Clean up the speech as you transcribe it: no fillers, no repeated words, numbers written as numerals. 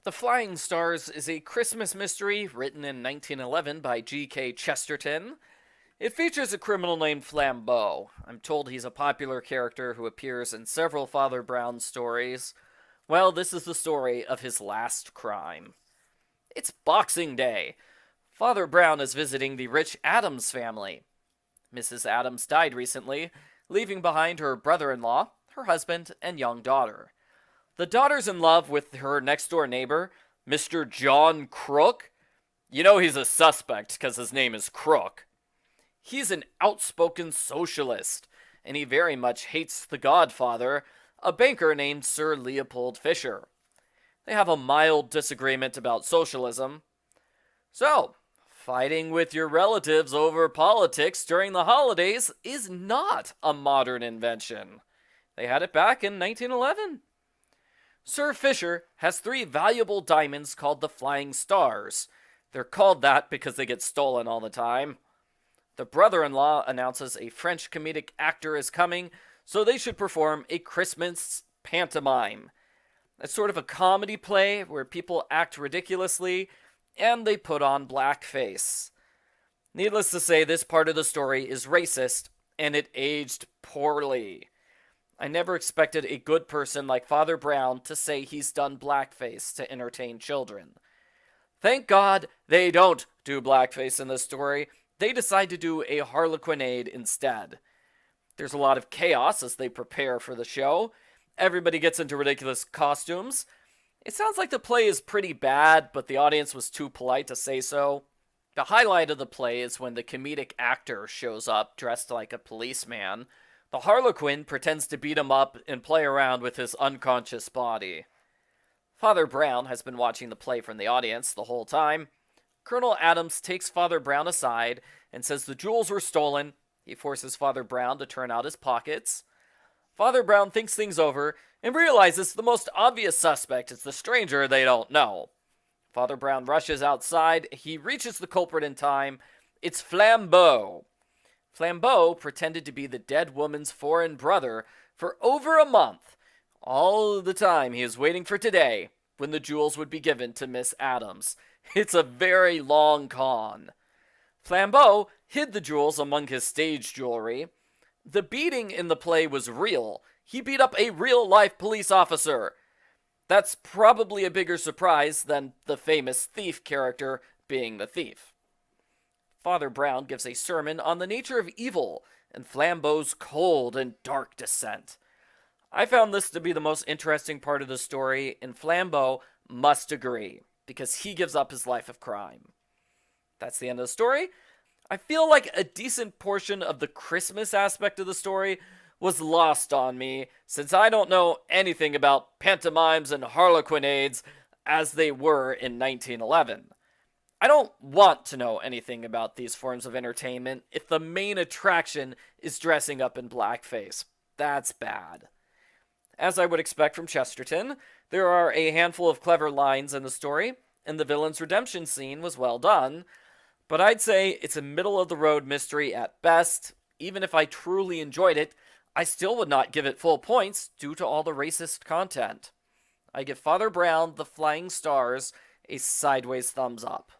The Flying Stars is a Christmas mystery written in 1911 by G.K. Chesterton. It features a criminal named Flambeau. I'm told he's a popular character who appears in several Father Brown stories. Well, this is the story of his last crime. It's Boxing Day. Father Brown is visiting the rich Adams family. Mrs. Adams died recently, leaving behind her brother in law, her husband, and young daughter. The daughter's in love with her next door neighbor, Mr. John Crook. You know he's a suspect because his name is Crook. He's an outspoken socialist, and he very much hates the godfather, a banker named Sir Leopold Fisher. They have a mild disagreement about socialism. So, fighting with your relatives over politics during the holidays is not a modern invention. They had it back in 1911. Sir Fisher has 3 valuable diamonds called the Flying Stars. They're called that because they get stolen all the time. The brother-in-law announces a French comedic actor is coming, so they should perform a Christmas pantomime. It's sort of a comedy play where people act ridiculously, and they put on blackface. Needless to say, this part of the story is racist, and it aged poorly. I never expected a good person like Father Brown to say he's done blackface to entertain children. Thank God they don't do blackface in this story. They decide to do a harlequinade instead. There's a lot of chaos as they prepare for the show. Everybody gets into ridiculous costumes. It sounds like the play is pretty bad, but the audience was too polite to say so. The highlight of the play is when the comedic actor shows up dressed like a policeman. The Harlequin pretends to beat him up and play around with his unconscious body. Father Brown has been watching the play from the audience the whole time. Colonel Adams takes Father Brown aside and says the jewels were stolen. He forces Father Brown to turn out his pockets. Father Brown thinks things over and realizes the most obvious suspect is the stranger they don't know. Father Brown rushes outside. He reaches the culprit in time. It's Flambeau. Flambeau pretended to be the dead woman's foreign brother for over a month. All the time he is waiting for today, when the jewels would be given to Miss Adams. It's a very long con. Flambeau hid the jewels among his stage jewelry. The beating in the play was real. He beat up a real-life police officer. That's probably a bigger surprise than the famous thief character being the thief. Father Brown gives a sermon on the nature of evil and Flambeau's cold and dark descent. I found this to be the most interesting part of the story, and Flambeau must agree, because he gives up his life of crime. That's the end of the story. I feel like a decent portion of the Christmas aspect of the story was lost on me, since I don't know anything about pantomimes and harlequinades as they were in 1911. I don't want to know anything about these forms of entertainment if the main attraction is dressing up in blackface. That's bad. As I would expect from Chesterton, there are a handful of clever lines in the story, and the villain's redemption scene was well done, but I'd say it's a middle-of-the-road mystery at best. Even if I truly enjoyed it, I still would not give it full points due to all the racist content. I give Father Brown, The Flying Stars, a sideways thumbs up.